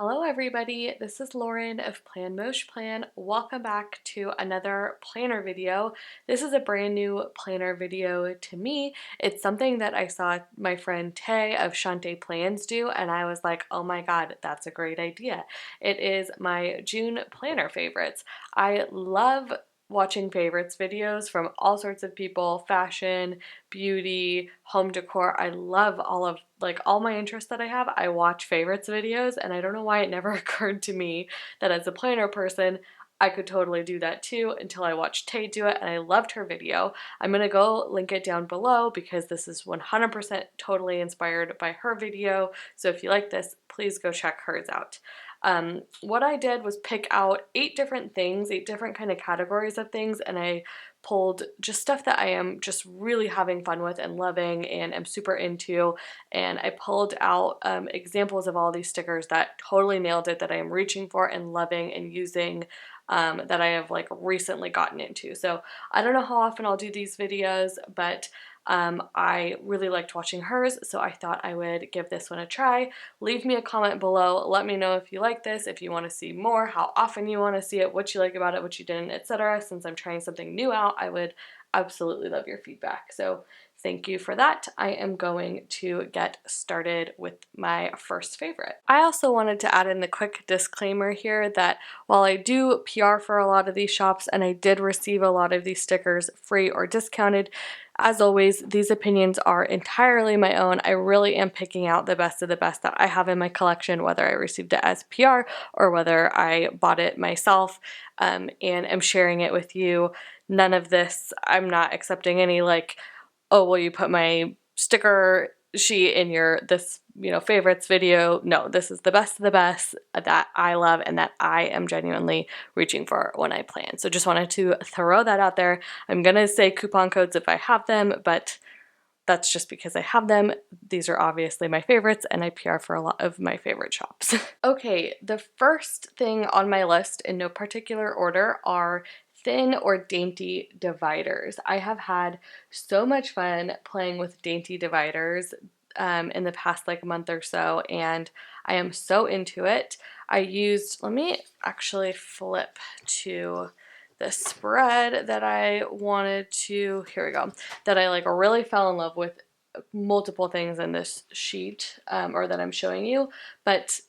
Hello everybody, this is Lauren of Planmoshplan. Welcome back to another planner video. This is a brand new planner video to me. It's something that I saw my friend Tay of Shante Plans do and I was like, oh my god, that's a great idea. It is my June planner favorites. I love watching favorites videos from all sorts of people, fashion, beauty, home decor. I love all my interests that I have. I watch favorites videos and I don't know why it never occurred to me that as a planner person I could totally do that too until I watched Tay do it and I loved her video. I'm gonna go link it down below because this is 100% totally inspired by her video. So if you like this, please go check hers out. What I did was pick out 8 different things, 8 different kind of categories of things, and I pulled just stuff that I am just really having fun with and loving and am super into, and I pulled out examples of all these stickers that totally nailed it, that I am reaching for and loving and using, that I have like recently gotten into. So I don't know how often I'll do these videos, but I really liked watching hers, so I thought I would give this one a try. Leave me a comment below. Let me know if you like this, if you want to see more, how often you want to see it, what you like about it, what you didn't, etc. Since I'm trying something new out, I would absolutely love your feedback. So thank you for that. I am going to get started with my first favorite. I also wanted to add in the quick disclaimer here that while I do PR for a lot of these shops and I did receive a lot of these stickers free or discounted, as always, these opinions are entirely my own. I really am picking out the best of the best that I have in my collection, whether I received it as PR or whether I bought it myself, and am sharing it with you. None of this, I'm not accepting any like, oh, well, you put my sticker sheet in your favorites video. No, this is the best of the best that I love and that I am genuinely reaching for when I plan. So just wanted to throw that out there. I'm gonna say coupon codes if I have them, but that's just because I have them. These are obviously my favorites and I PR for a lot of my favorite shops. Okay, the first thing on my list in no particular order are thin or dainty dividers. I have had so much fun playing with dainty dividers in the past like month or so, and I am so into it. Let me actually flip to the spread that I wanted to, here we go, that I like really fell in love with multiple things in this sheet, or that I'm showing you, but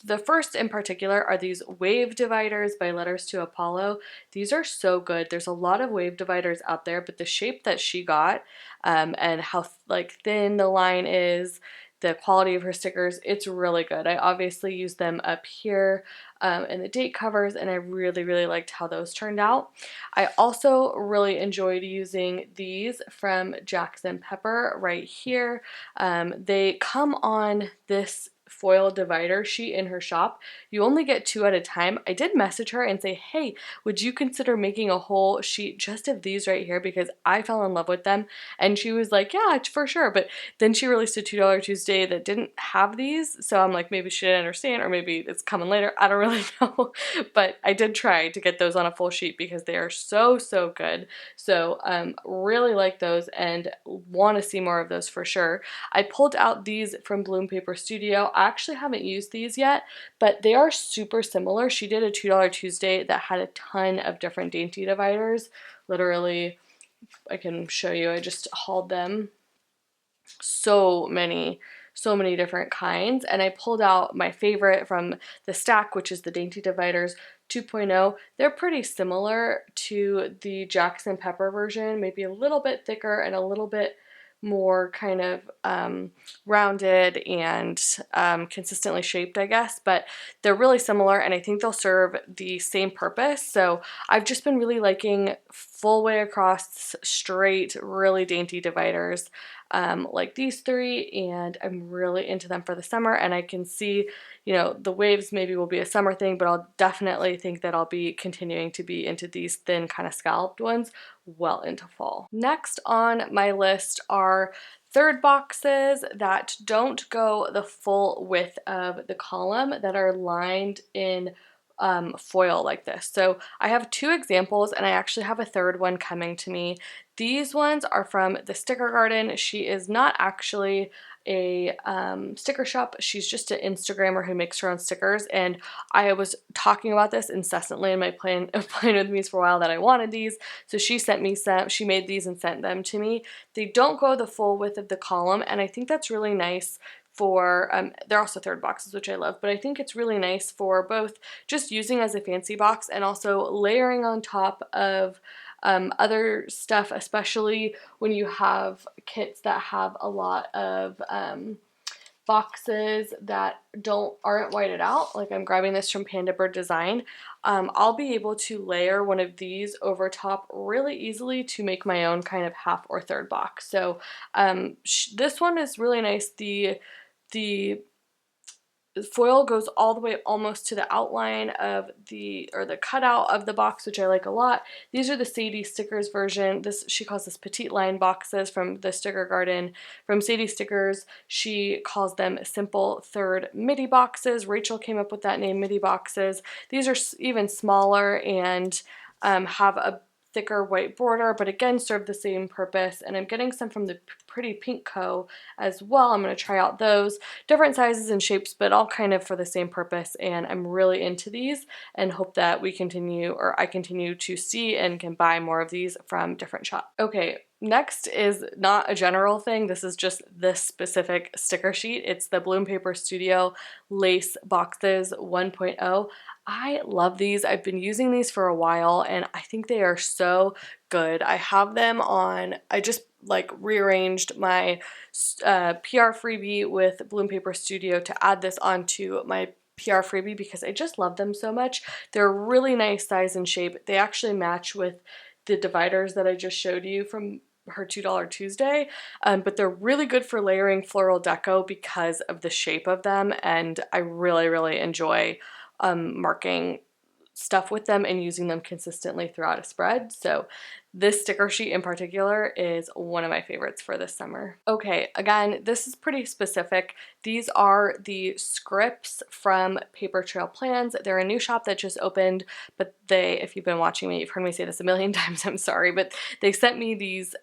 the first in particular are these wave dividers by Letters to Apollo. These are so good. There's a lot of wave dividers out there, but the shape that she got, and how like thin the line is, the quality of her stickers, it's really good. I obviously use them up here in the date covers, and I really liked how those turned out. I also really enjoyed using these from Jax and Pepper right here. They come on this foil divider sheet in her shop. You only get 2 at a time. I did message her and say, hey, would you consider making a whole sheet just of these right here, because I fell in love with them? And she was like, yeah, for sure. But then she released a $2 Tuesday that didn't have these, so I'm like, maybe she didn't understand, or maybe it's coming later. I don't really know. But I did try to get those on a full sheet because they are so good. So really like those and want to see more of those for sure. I pulled out these from Bloom Paper Studio. I actually haven't used these yet, but they are super similar. She did a $2 Tuesday that had a ton of different dainty dividers. Literally, I can show you, I just hauled them. So many different kinds, and I pulled out my favorite from the stack, which is the Dainty Dividers 2.0. They're pretty similar to the Jax and Pepper version, maybe a little bit thicker and a little bit more kind of rounded and consistently shaped, I guess, but they're really similar and I think they'll serve the same purpose. So I've just been really liking full way across, straight, really dainty dividers like these 3, and I'm really into them for the summer. And I can see, you know, the waves maybe will be a summer thing, but I'll definitely think that I'll be continuing to be into these thin kind of scalloped ones well into fall. Next on my list are third boxes that don't go the full width of the column, that are lined in foil like this. So I have 2 examples and I actually have a third one coming to me. These ones are from the Sticker Garden. She is not actually a sticker shop. She's just an Instagrammer who makes her own stickers, and I was talking about this incessantly in my plan with me's for a while that I wanted these. So she sent me some. She made these and sent them to me. They don't go the full width of the column, and I think that's really nice for, they're also third boxes, which I love, but I think it's really nice for both just using as a fancy box and also layering on top of other stuff, especially when you have kits that have a lot of boxes that aren't whited out. Like I'm grabbing this from Panda Bird Design. I'll be able to layer one of these over top really easily to make my own kind of half or third box. So this one is really nice. The foil goes all the way almost to the outline of the cutout of the box, which I like a lot. These are the Sadie stickers version. She calls this Petite line boxes from the Sticker Garden from Sadie Stickers. She calls them simple third Midi boxes. Rachel came up with that name, Midi boxes. These are even smaller and have a thicker white border, but again serve the same purpose. And I'm getting some from the Pretty Pink Co as well. I'm going to try out those. Different sizes and shapes, but all kind of for the same purpose, and I'm really into these and hope that I continue to see and can buy more of these from different shops. Okay, next is not a general thing. This is just this specific sticker sheet. It's the Bloom Paper Studio Lace Boxes 1.0. I love these. I've been using these for a while and I think they are so good. I have them on, I just like rearranged my PR freebie with Bloom Paper Studio to add this onto my PR freebie because I just love them so much. They're really nice size and shape. They actually match with the dividers that I just showed you from her $2 Tuesday, but they're really good for layering Floral Deco because of the shape of them, and I really enjoy marking stuff with them and using them consistently throughout a spread. So this sticker sheet in particular is one of my favorites for this summer. Okay, again, this is pretty specific. These are the scripts from Paper Trail Plans. They're a new shop that just opened, but if you've been watching me, you've heard me say this a million times, I'm sorry, but they sent me these,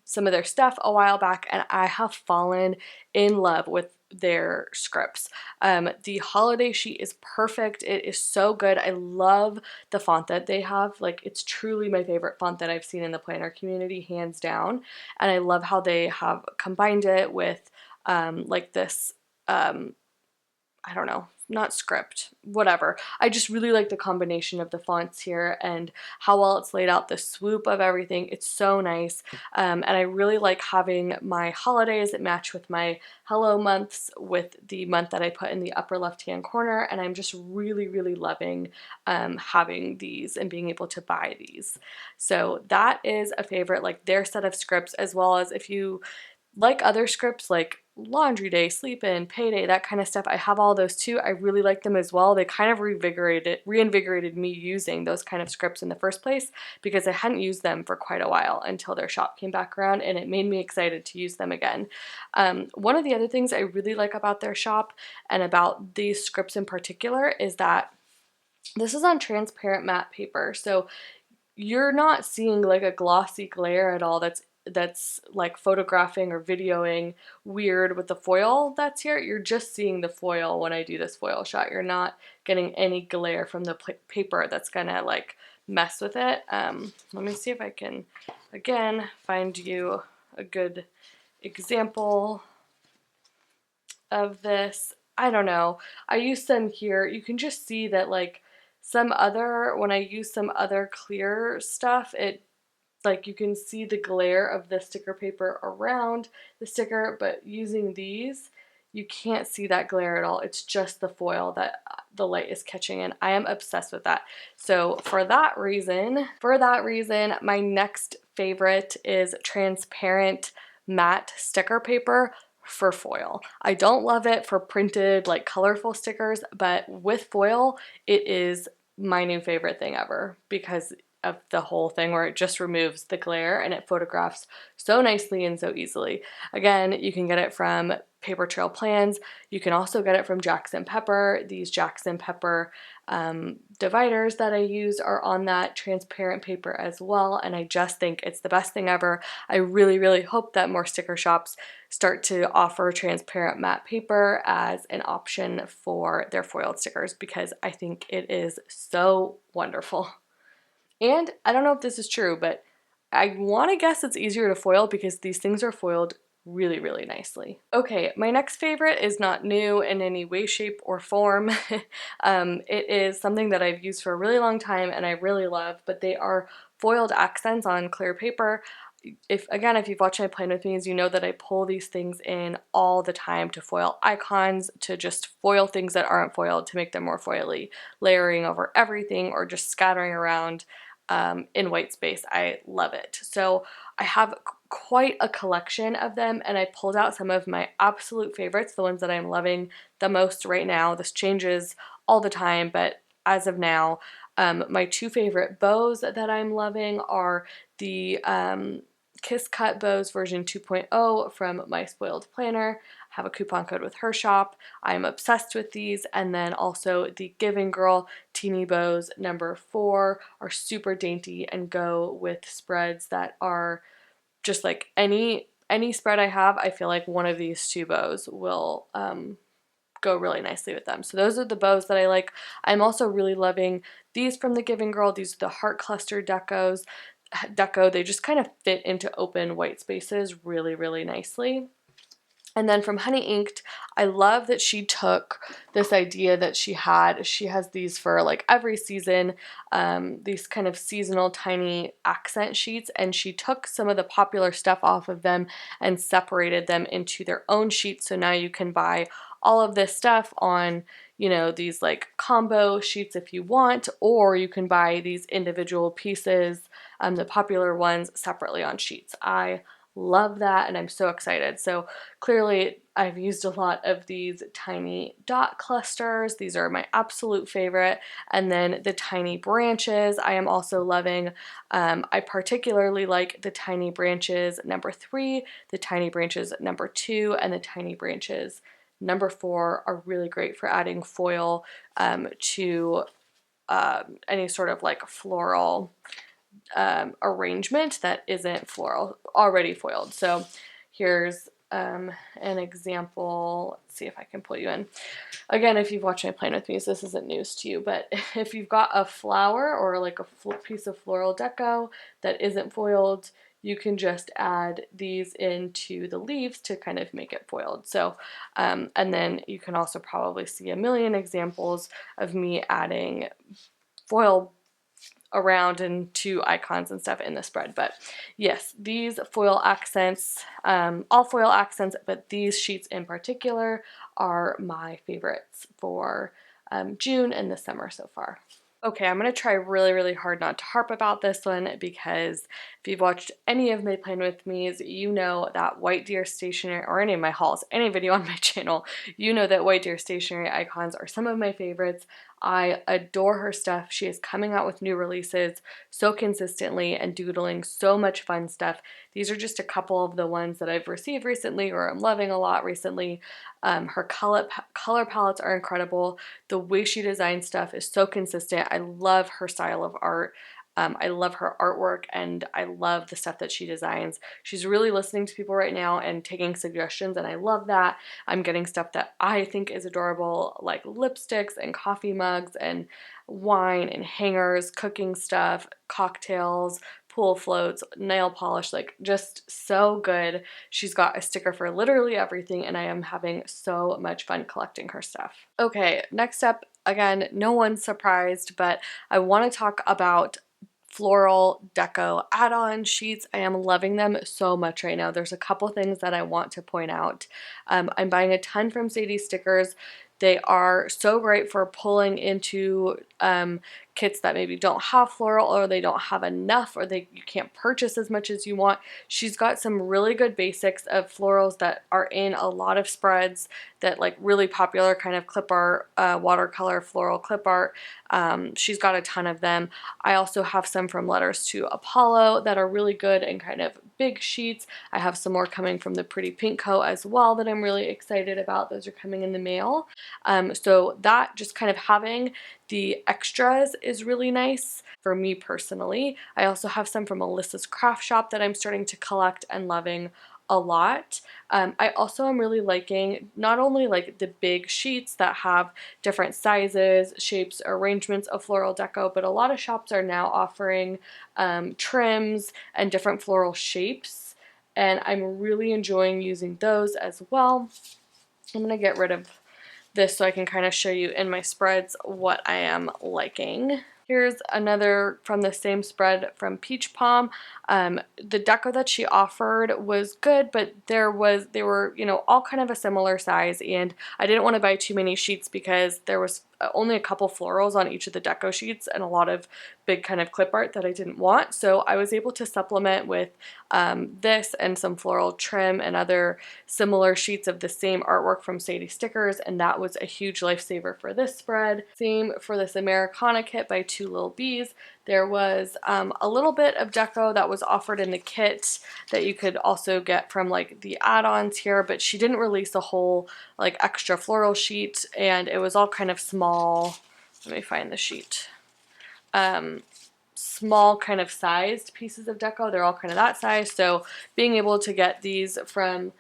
some of their stuff a while back, and I have fallen in love with their scripts. The holiday sheet is perfect. It is so good. I love the font that they have. Like, it's truly my favorite font that I've seen in the planner community, hands down. And I love how they have combined it with like this, I don't know, not script, whatever. I just really like the combination of the fonts here and how well it's laid out, the swoop of everything. It's so nice. And I really like having my holidays that match with my hello months with the month that I put in the upper left-hand corner. And I'm just really loving having these and being able to buy these. So that is a favorite, like their set of scripts, as well as if you like other scripts like Laundry Day, Sleep In, Payday, that kind of stuff. I have all those too. I really like them as well. They kind of reinvigorated me using those kind of scripts in the first place because I hadn't used them for quite a while until their shop came back around, and it made me excited to use them again. One of the other things I really like about their shop and about these scripts in particular is that this is on transparent matte paper. So you're not seeing like a glossy glare at all that's like photographing or videoing weird with the foil that's here. You're just seeing the foil when I do this foil shot. You're not getting any glare from the paper that's gonna like mess with it. Let me see if I can, again, find you a good example of this. I don't know. I use some here. You can just see that like when I use some other clear stuff, like you can see the glare of the sticker paper around the sticker, but using these, you can't see that glare at all. It's just the foil that the light is catching, and I am obsessed with that. So for that reason, my next favorite is transparent matte sticker paper for foil. I don't love it for printed, like colorful stickers, but with foil, it is my new favorite thing ever because of the whole thing, where it just removes the glare and it photographs so nicely and so easily. Again, you can get it from Paper Trail Plans. You can also get it from Jax and Pepper. These Jax and Pepper dividers that I use are on that transparent paper as well, and I just think it's the best thing ever. I really, really hope that more sticker shops start to offer transparent matte paper as an option for their foiled stickers, because I think it is so wonderful. And I don't know if this is true, but I want to guess it's easier to foil because these things are foiled really, really nicely. Okay, my next favorite is not new in any way, shape, or form. It is something that I've used for a really long time and I really love, but they are foiled accents on clear paper. If you've watched my plan with me, you know that I pull these things in all the time to foil icons, to just foil things that aren't foiled to make them more foily, layering over everything or just scattering around in white space. I love it. So I have quite a collection of them, and I pulled out some of my absolute favorites, the ones that I'm loving the most right now. This changes all the time, but as of now, my two favorite bows that I'm loving are the Kiss Cut Bows version 2.0 from My Spoiled Planner. I have a coupon code with her shop. I'm obsessed with these. And then also the Giving Girl Teeny Bows number 4 are super dainty and go with spreads that are just like any spread I have. I feel like one of these two bows will go really nicely with them. So those are the bows that I like. I'm also really loving these from the Giving Girl. These are the heart cluster deco. They just kind of fit into open white spaces really, really nicely. And then from HoneyInked, I love that she took this idea that she had. She has these for like every season, these kind of seasonal tiny accent sheets, and she took some of the popular stuff off of them and separated them into their own sheets. So now you can buy all of this stuff on, you know, these like combo sheets if you want, or you can buy these individual pieces, the popular ones, separately on sheets. I love that, and I'm so excited. So clearly I've used a lot of these tiny dot clusters. These are my absolute favorite. And then the tiny branches I am also loving. I particularly like the tiny branches number 3, the tiny branches number 2, and the tiny branches number 4 are really great for adding foil to any sort of like floral arrangement that isn't floral, already foiled. So here's an example. Let's see if I can pull you in. Again, if you've watched my plan with me, so this isn't news to you, but if you've got a flower or like a piece of floral deco that isn't foiled, you can just add these into the leaves to kind of make it foiled. So, and then you can also probably see a million examples of me adding foil around into icons and stuff in the spread. But yes, these foil accents, all foil accents, but these sheets in particular are my favorites for June and the summer so far. Okay, I'm going to try really, really hard not to harp about this one, because if you've watched any of my Plan With Me's, you know that White Deer Stationery, or any of my hauls, any video on my channel, you know that White Deer Stationery icons are some of my favorites. I adore her stuff. She is coming out with new releases so consistently and doodling so much fun stuff. These are just a couple of the ones that I've received recently or I'm loving a lot recently. Her color palettes are incredible. The way she designs stuff is so consistent. I love her style of art. I love her artwork, and I love the stuff that she designs. She's really listening to people right now and taking suggestions, and I love that. I'm getting stuff that I think is adorable, like lipsticks and coffee mugs and wine and hangers, cooking stuff, cocktails, pool floats, nail polish, like just so good. She's got a sticker for literally everything, and I am having so much fun collecting her stuff. Okay, next up, again, no one's surprised, but I want to talk about Floral Deco add-on sheets. I am loving them so much right now. There's a couple things that I want to point out. I'm buying a ton from Sadie stickers. They are so great for pulling into kits that maybe don't have floral, or they don't have enough, or you can't purchase as much as you want. She's got some really good basics of florals that are in a lot of spreads, that like really popular kind of clip art, watercolor floral clip art. She's got a ton of them. I also have some from Letters to Apollo that are really good and kind of big sheets. I have some more coming from the Pretty Pink Co as well that I'm really excited about. Those are coming in the mail. So that just kind of having the extras is really nice for me personally. I also have some from Alyssa's Craft Shop that I'm starting to collect and loving a lot. I also am really liking not only like the big sheets that have different sizes, shapes, arrangements of floral deco, but a lot of shops are now offering trims and different floral shapes, and I'm really enjoying using those as well. I'm gonna get rid of this so I can kind of show you in my spreads what I am liking. Here's another from the same spread from Peach Palm. The deco that she offered was good, but they were, you know, all kind of a similar size, and I didn't want to buy too many sheets because there was only a couple florals on each of the deco sheets and a lot of big kind of clip art that I didn't want. So I was able to supplement with this and some floral trim and other similar sheets of the same artwork from Sadie Stickers, and that was a huge lifesaver for this spread. Same for this Americana kit by Lil Bees. There was a little bit of deco that was offered in the kit that you could also get from like the add-ons here, but she didn't release a whole like extra floral sheet, and it was all kind of small. Let me find the sheet. Small kind of sized pieces of deco. They're all kind of that size. So being able to get these from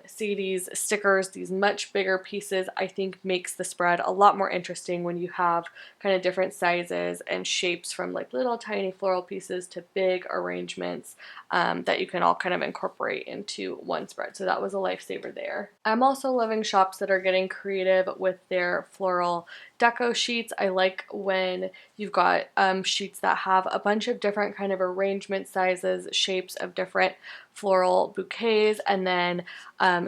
Sadie's Stickers, these much bigger pieces, I think makes the spread a lot more interesting when you have kind of different sizes and shapes, from like little tiny floral pieces to big arrangements that you can all kind of incorporate into one spread. So that was a lifesaver there. I'm also loving shops that are getting creative with their floral deco sheets. I like when you've got sheets that have a bunch of different kind of arrangement sizes, shapes of different floral bouquets, and then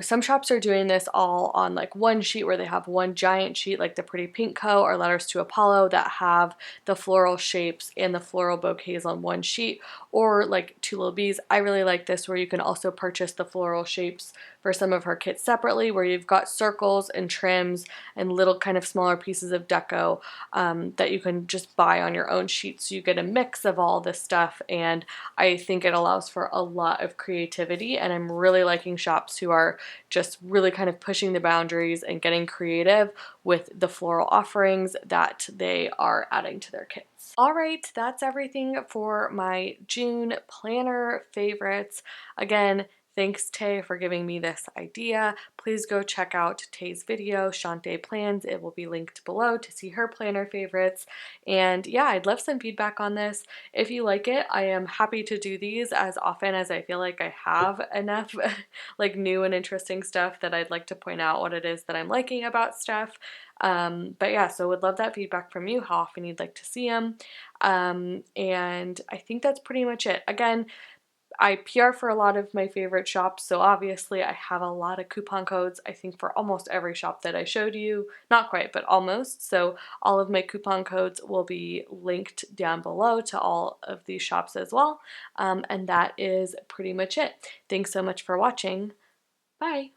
some shops are doing this all on like one sheet, where they have one giant sheet like the Pretty Pink Co. or Letters to Apollo that have the floral shapes and the floral bouquets on one sheet, or like Lil Bees. I really like this, where you can also purchase the floral shapes for some of her kits separately, where you've got circles and trims and little kind of smaller pieces of deco that you can just buy on your own sheet. So you get a mix of all this stuff, and I think it allows for a lot of creativity, and I'm really liking shops who are just really kind of pushing the boundaries and getting creative with the floral offerings that they are adding to their kits. All right, that's everything for my June planner favorites. Again, thanks, Tay, for giving me this idea. Please go check out Tay's video, Shantae Plans. It will be linked below to see her planner favorites. And yeah, I'd love some feedback on this. If you like it, I am happy to do these as often as I feel like I have enough like new and interesting stuff that I'd like to point out what it is that I'm liking about stuff. But yeah, so would love that feedback from you, how often you'd like to see them. And I think that's pretty much it. Again, I PR for a lot of my favorite shops, so obviously I have a lot of coupon codes, I think, for almost every shop that I showed you. Not quite, but almost. So all of my coupon codes will be linked down below to all of these shops as well. And that is pretty much it. Thanks so much for watching. Bye!